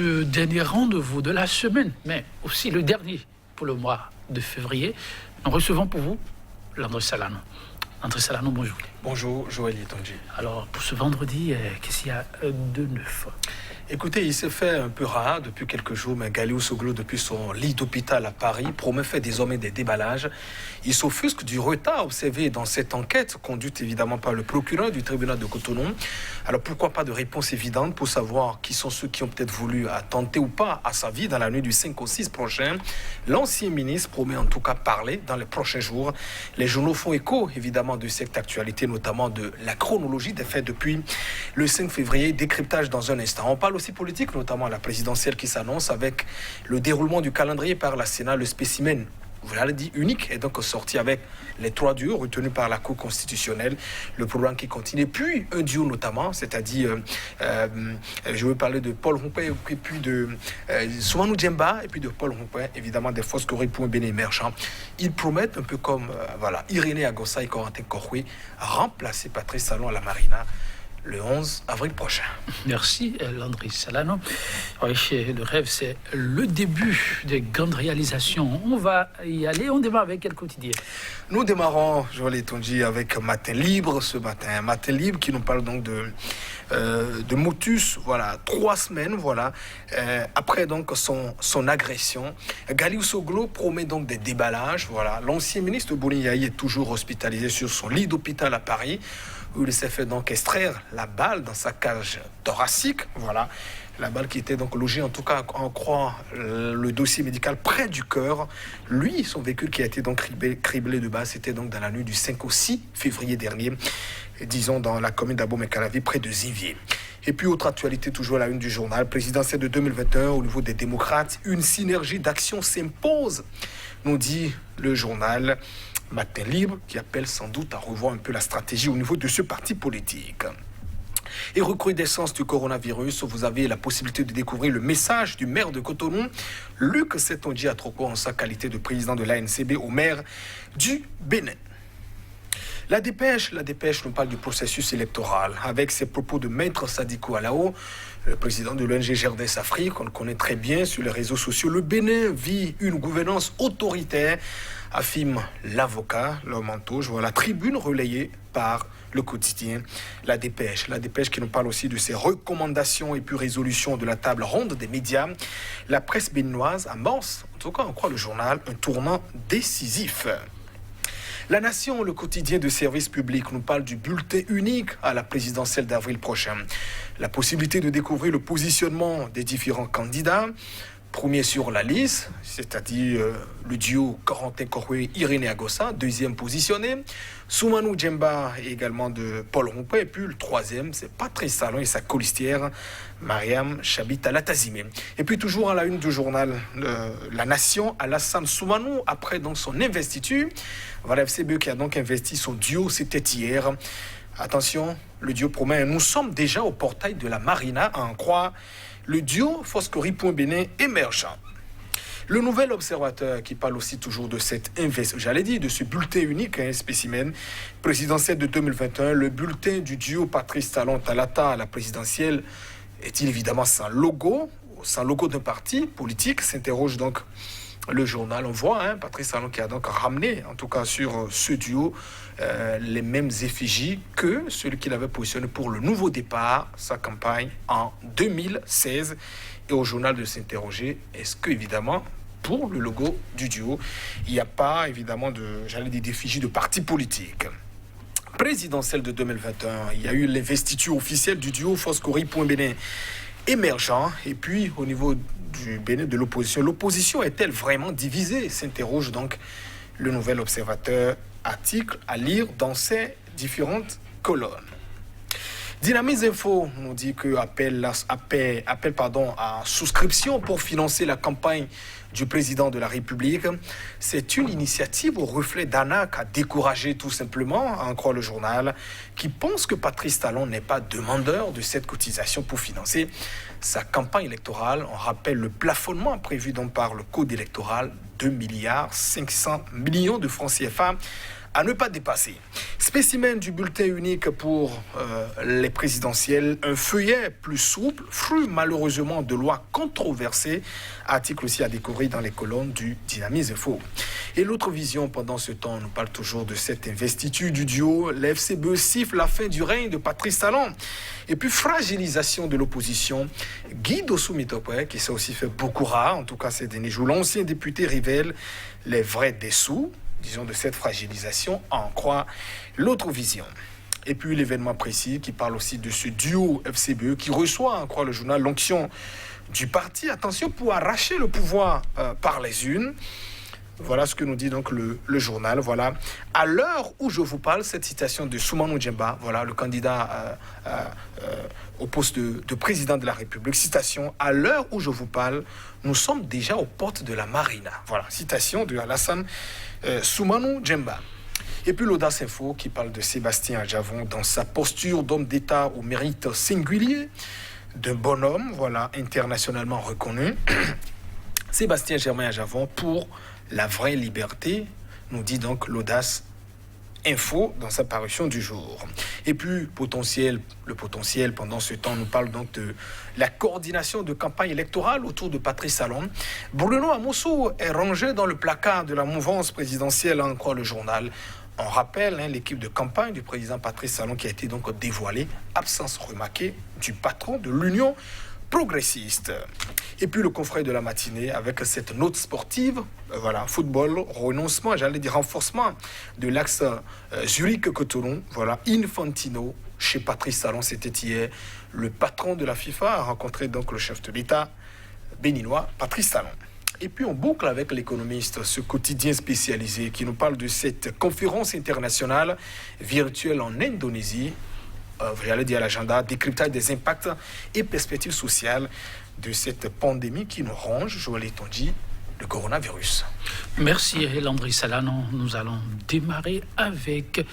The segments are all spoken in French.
ce dernier rendez-vous de la semaine, mais aussi le dernier pour le mois de février, nous recevons pour vous Landry Salano. Landry Salano, bonjour. Bonjour, Joël Yetonji. Alors, pour ce vendredi, qu'est-ce qu'il y a de neuf? Écoutez, il s'est fait un peu rare depuis quelques jours, mais Galiou Soglo, depuis son lit d'hôpital à Paris, promet faire désormais des déballages. Il s'offusque du retard observé dans cette enquête, conduite évidemment par le procureur du tribunal de Cotonou. Alors pourquoi pas de réponse évidente pour savoir qui sont ceux qui ont peut-être voulu attenter ou pas à sa vie dans la nuit du 5 au 6 prochain. L'ancien ministre promet en tout cas parler dans les prochains jours. Les journaux font écho évidemment de cette actualité, notamment de la chronologie des faits depuis le 5 février, décryptage dans un instant. On parle aussi politique, notamment la présidentielle qui s'annonce avec le déroulement du calendrier par la Sénat, le spécimen, vous l'avez dit, unique, est donc sorti avec les 3 duos retenus par la Cour constitutionnelle, le programme qui continue, puis un duo notamment, c'est-à-dire, je veux parler de Paul Rompé, et puis de Soumanou Djemba, et puis de Paul Rompé, évidemment des forces Corée pour un béné émergent. Ils promettent, un peu comme Irénée Agossa et Corentin Koroué, remplacer Patrice Talon à la Marina le 11 avril prochain. Merci, Landry Salano. Oui, le rêve, c'est le début des grandes réalisations. On va y aller. On démarre avec quel quotidien? Nous démarrons, Joël Yetonji, avec Matin Libre ce matin. Matin Libre qui nous parle donc de Motus, 3 semaines, après donc son agression. Galiou Soglo promet donc des déballages, L'ancien ministre Bouniaï est toujours hospitalisé sur son lit d'hôpital à Paris, où il s'est fait donc extraire la balle dans sa cage thoracique, la balle qui était donc logée, en tout cas en croit le dossier médical, près du cœur. Lui, son véhicule qui a été donc criblé de balles, c'était donc dans la nuit du 5 au 6 février dernier, disons dans la commune d'Abomey-Calavi, près de Zivier. Et puis, autre actualité, toujours à la une du journal, présidentielle de 2021, au niveau des démocrates, une synergie d'action s'impose, nous dit le journal Matin Libre, qui appelle sans doute à revoir un peu la stratégie au niveau de ce parti politique. Et recrudescence du coronavirus, vous avez la possibilité de découvrir le message du maire de Cotonou, Luc Setonji Atroko, en sa qualité de président de l'ANCB au maire du Bénin. La dépêche nous parle du processus électoral, avec ses propos de Maître Sadiko Alao, le président de l'ONG GERDES Afrique, qu'on connaît très bien sur les réseaux sociaux. Le Bénin vit une gouvernance autoritaire, affirme l'avocat, l'homme en touche. La tribune relayée par le quotidien La Dépêche qui nous parle aussi de ses recommandations et puis résolutions de la table ronde des médias. La presse béninoise amorce, en tout cas on croit le journal, un tournant décisif. La Nation, le quotidien de service public, nous parle du bulletin unique à la présidentielle d'avril prochain. La possibilité de découvrir le positionnement des différents candidats. Premier sur la liste, c'est-à-dire le duo Corentin Koroué, Irénée Agossa, deuxième positionné. Soumanou Djemba également de Paul Rompé. Et puis le troisième, c'est Patrice Talon et sa colistière, Mariam Chabita Latazimé. Et puis toujours à la une du journal La Nation, Alassane Soumanou, après donc son investiture. Voilà, FCBE qui a donc investi son duo, c'était hier. Attention, le duo promet, nous sommes déjà au portail de la Marina, à en croire le duo Foscori.Bénin émergent. Le nouvel observateur qui parle aussi toujours de cette de ce bulletin unique, spécimen présidentiel de 2021, le bulletin du duo Patrice Talon-Talata à la présidentielle est-il évidemment sans logo d'un parti politique, s'interroge donc le journal. On voit Patrice Talon qui a donc ramené, en tout cas sur ce duo, les mêmes effigies que celui qu'il avait positionné pour le nouveau départ, sa campagne en 2016. Et au journal de s'interroger, est-ce que, évidemment, pour le logo du duo, il n'y a pas, évidemment, d'effigie de partis politiques. Présidentielle de 2021, il y a eu l'investiture officielle du duo Foscori.Bénin émergent. Et puis, au niveau du Bénin, de l'opposition est-elle vraiment divisée? S'interroge donc le nouvel observateur, article à lire dans ces différentes colonnes. Dynamis Info nous dit que appel à souscription pour financer la campagne du président de la République. C'est une initiative au reflet d'un qu'a découragé tout simplement, à en croire le journal, qui pense que Patrice Talon n'est pas demandeur de cette cotisation pour financer sa campagne électorale. On rappelle le plafonnement prévu donc par le code électoral, 2 milliards 500 millions de francs CFA à ne pas dépasser. Spécimen du bulletin unique pour les présidentielles, un feuillet plus souple, fruit malheureusement de lois controversées, article aussi à découvrir dans les colonnes du Dynamisme Info. Et l'autre vision pendant ce temps, on nous parle toujours de cette investiture du duo, l'FCBE siffle la fin du règne de Patrice Talon. Et puis fragilisation de l'opposition, Guy Dossou-Mitopoué, qui s'est aussi fait beaucoup rare, en tout cas ces derniers jours, l'ancien député révèle les vrais dessous, disons, de cette fragilisation, à en croire l'autre vision. Et puis l'événement précis qui parle aussi de ce duo FCBE qui reçoit, à en croire le journal, l'onction du parti, attention, pour arracher le pouvoir par les unes. Voilà ce que nous dit donc le journal. Voilà. À l'heure où je vous parle, cette citation de Soumanou Djemba, voilà, le candidat au poste de président de la République. Citation, à l'heure où je vous parle, nous sommes déjà aux portes de la Marina. Voilà, citation de Alassane Soumanou Djemba. Et puis l'Audace Info qui parle de Sébastien Adjavon dans sa posture d'homme d'État au mérite singulier, d'un bonhomme, voilà, internationalement reconnu. Sébastien Germain Adjavon pour la vraie liberté, nous dit donc l'Audace Info dans sa parution du jour. Et puis, le potentiel, pendant ce temps, nous parle donc de la coordination de campagne électorale autour de Patrice Talon. Bruno Amosso est rangé dans le placard de la mouvance présidentielle, en croit le journal. On rappelle l'équipe de campagne du président Patrice Talon qui a été donc dévoilée, absence remarquée du patron de l'Union progressiste. Et puis le confrère de la matinée avec cette note sportive, voilà, football, renoncement, j'allais dire renforcement de l'axe Zurich-Cotonou, voilà, Infantino chez Patrice Talon, c'était hier. Le patron de la FIFA a rencontré donc le chef de l'État béninois, Patrice Talon. Et puis on boucle avec l'économiste, ce quotidien spécialisé qui nous parle de cette conférence internationale virtuelle en Indonésie. J'allais dire à l'agenda, décryptage des impacts et perspectives sociales de cette pandémie qui nous ronge, Joël Tonji, le coronavirus. Merci Landry Salano. Nous allons démarrer avec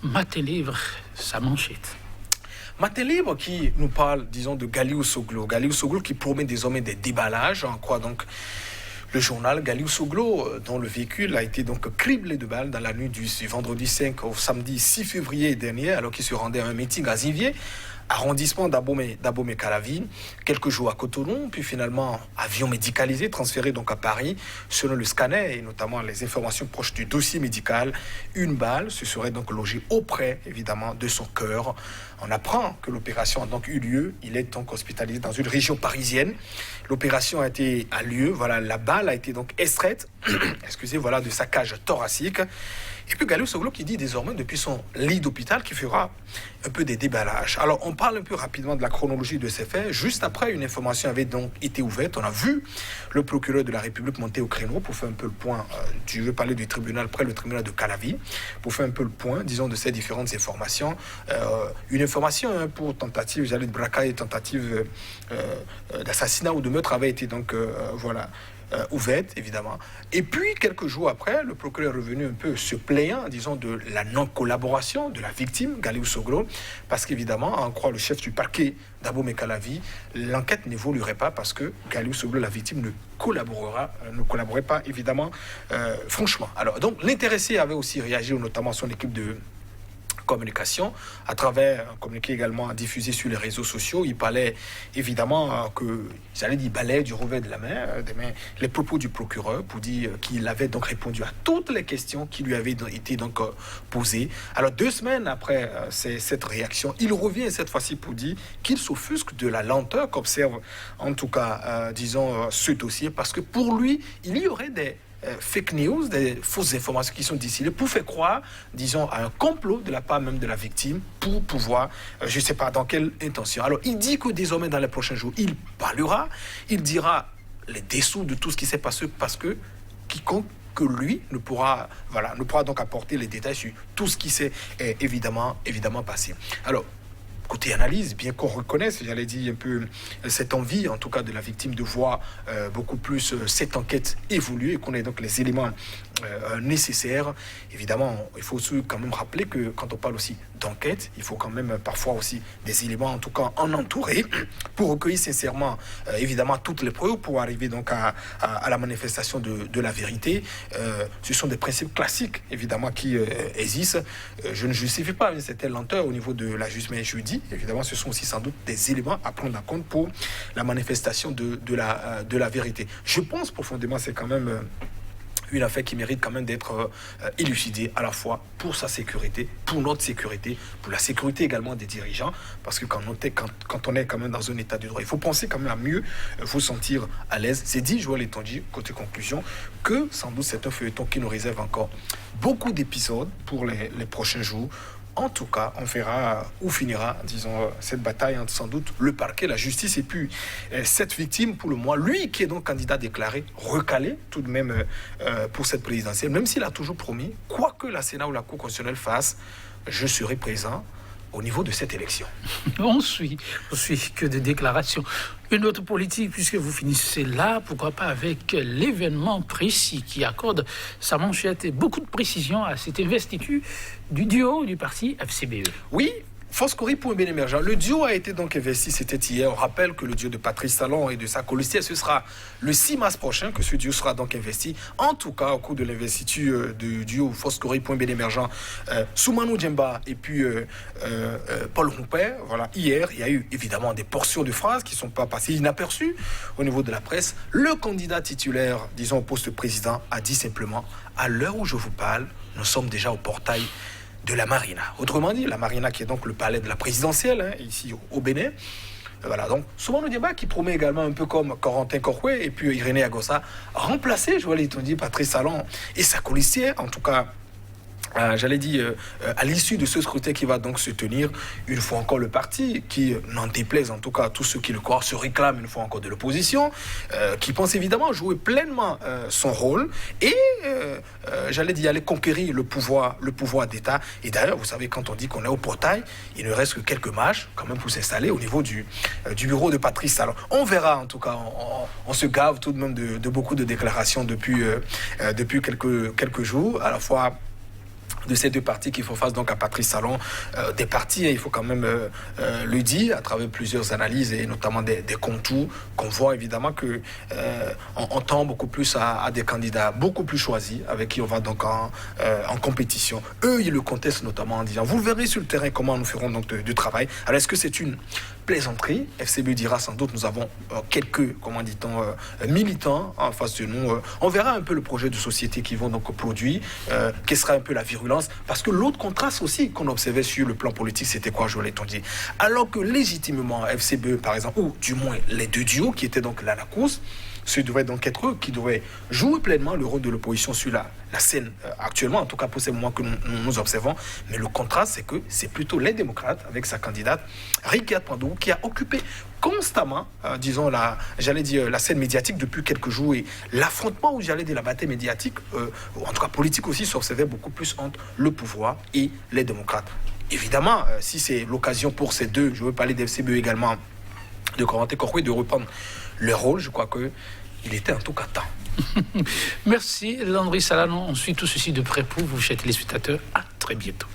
Matin Libre, sa manchette. Matin Libre qui nous parle, disons, de Galiou Soglo. Galiou Soglo qui promet désormais des déballages, en quoi donc le journal Galiou Soglo, dont le véhicule a été donc criblé de balles dans la nuit du vendredi 5 au samedi 6 février dernier, alors qu'il se rendait à un meeting à Zivier, arrondissement d'Abomey-Calavi, quelques jours à Cotonou, puis finalement avion médicalisé transféré donc à Paris. Selon le scanner et notamment les informations proches du dossier médical, une balle se serait donc logée auprès évidemment de son cœur. On apprend que l'opération a donc eu lieu. Il est donc hospitalisé dans une région parisienne. L'opération a lieu. Voilà, la balle a été donc extraite, voilà, de sa cage thoracique. Et puis Galiou Soglo qui dit désormais depuis son lit d'hôpital qu'il fera un peu des déballages. Alors on parle un peu rapidement de la chronologie de ces faits. Juste après, une information avait donc été ouverte. On a vu le procureur de la République monter au créneau pour faire un peu le point. Je veux parler du tribunal, près le tribunal de Calavi, pour faire un peu le point, disons, de ces différentes informations. Une information pour tentative, j'allais de braquage et tentative d'assassinat ou de meurtre avait été donc, ouverte, évidemment. Et puis, quelques jours après, le procureur est revenu un peu se plaignant, disons, de la non-collaboration de la victime, Galiou Soglo, parce qu'évidemment, en croit le chef du parquet d'Abomey-Calavi, l'enquête n'évoluerait pas parce que Galiou Soglo, la victime, ne collaborait pas, évidemment, franchement. Alors, donc, l'intéressé avait aussi réagi, notamment son équipe de communication, à travers un communiqué également diffusé sur les réseaux sociaux. Il parlait évidemment il balait du revers de la main, les propos du procureur pour dire qu'il avait donc répondu à toutes les questions qui lui avaient été donc posées. Alors 2 semaines après cette réaction, il revient cette fois-ci pour dire qu'il s'offusque de la lenteur qu'observe en tout cas, ce dossier, parce que pour lui, il y aurait des fake news, des fausses informations qui sont distillées pour faire croire, disons, à un complot de la part même de la victime pour pouvoir, je ne sais pas dans quelle intention. Alors, il dit que désormais, dans les prochains jours, il parlera, il dira les dessous de tout ce qui s'est passé parce que quiconque que lui ne pourra donc apporter les détails sur tout ce qui s'est évidemment passé. Alors, côté analyse, bien qu'on reconnaisse, j'allais dire un peu cette envie, en tout cas de la victime, de voir beaucoup plus cette enquête évoluer et qu'on ait donc les éléments nécessaires. Évidemment, il faut aussi quand même rappeler que quand on parle aussi d'enquête, il faut quand même parfois aussi des éléments, en tout cas en entourer, pour recueillir sincèrement, évidemment, toutes les preuves pour arriver donc à la manifestation de la vérité. Ce sont des principes classiques, évidemment, qui existent. Je ne justifie pas une certaine lenteur au niveau de la justice, mais je dis, évidemment, ce sont aussi sans doute des éléments à prendre en compte pour la manifestation de la vérité. Je pense profondément, c'est quand même une affaire qui mérite quand même d'être élucidée à la fois pour sa sécurité, pour notre sécurité, pour la sécurité également des dirigeants, parce que quand on est quand même dans un état de droit, il faut penser quand même à mieux vous sentir à l'aise. C'est dit, Joël Etonji, côté conclusion, que sans doute c'est un feuilleton qui nous réserve encore beaucoup d'épisodes pour les prochains jours. En tout cas, on verra où finira, disons, cette bataille entre sans doute le parquet, la justice et puis cette victime, pour le moment, lui qui est donc candidat déclaré, recalé tout de même pour cette présidentielle, même s'il a toujours promis, quoi que la Sénat ou la Cour constitutionnelle fasse, je serai présent au niveau de cette élection. On suit que des déclarations. Une autre politique, puisque vous finissez là, pourquoi pas avec l'événement précis qui accorde sa manchette et beaucoup de précision à cette investiture du duo du parti FCBE. Oui. Foscori pour un bien émergent. Le duo a été donc investi, c'était hier. On rappelle que le duo de Patrice Talon et de sa colistière, ce sera le 6 mars prochain que ce duo sera donc investi. En tout cas, au cours de l'investiture du duo Foscori pour un bien émergent, Soumanou Djemba et puis Paul Humpert. Voilà, hier, il y a eu évidemment des portions de phrases qui ne sont pas passées inaperçues au niveau de la presse. Le candidat titulaire, disons, au poste de président, a dit simplement, à l'heure où je vous parle, nous sommes déjà au portail de la Marina. Autrement dit, la Marina qui est donc le palais de la présidentielle, ici au Bénin. Voilà, donc Soumanou Djemba qui promet également un peu comme Corentin Coroué et puis Irénée Agossa, remplacer, Joël Etonji, Patrice Talon et sa colistière, en tout cas, j'allais dire, à l'issue de ce scrutin qui va donc se tenir, une fois encore le parti, qui n'en déplaise en tout cas à tous ceux qui le croient, se réclame une fois encore de l'opposition, qui pense évidemment jouer pleinement son rôle et, j'allais dire, aller conquérir le pouvoir d'État. Et d'ailleurs, vous savez, quand on dit qu'on est au portail, il ne reste que quelques marches quand même pour s'installer au niveau du bureau de Patrice Talon. On verra en tout cas, on se gave tout de même de beaucoup de déclarations depuis quelques jours, à la fois de ces deux partis qui font face donc à Patrice Talon, des partis, il faut quand même le dire, à travers plusieurs analyses et notamment des contours, qu'on voit évidemment que on tend beaucoup plus à des candidats beaucoup plus choisis, avec qui on va donc en compétition. Eux, ils le contestent notamment en disant, vous verrez sur le terrain comment nous ferons donc du travail. Alors, est-ce que c'est une plaisanterie? FCB dira sans doute, nous avons quelques, comment dit-on, militants en face de nous. On verra un peu le projet de société qu'ils vont donc produire, quelle sera un peu la virulence. Parce que l'autre contraste aussi qu'on observait sur le plan politique, c'était quoi, Joël Etonji? Alors que légitimement, FCBE, par exemple, ou du moins les deux duos qui étaient donc là à la course, ce devait donc être eux qui devaient jouer pleinement le rôle de l'opposition sur la scène actuellement, en tout cas pour ces moments que nous observons. Mais le contraste, c'est que c'est plutôt les démocrates, avec sa candidate, Rikiat Pandou, qui a occupé constamment, disons, la scène médiatique depuis quelques jours. Et l'affrontement, ou j'allais dire la bataille médiatique, en tout cas politique aussi, s'observait beaucoup plus entre le pouvoir et les démocrates. Évidemment, si c'est l'occasion pour ces deux, je veux parler d'FCBE également, de Corentin Coroué, de reprendre leur rôle, je crois qu'il était en tout cas temps. Merci Landry Salanon. On suit tout ceci de près pour vous, chers téléspectateurs. À très bientôt.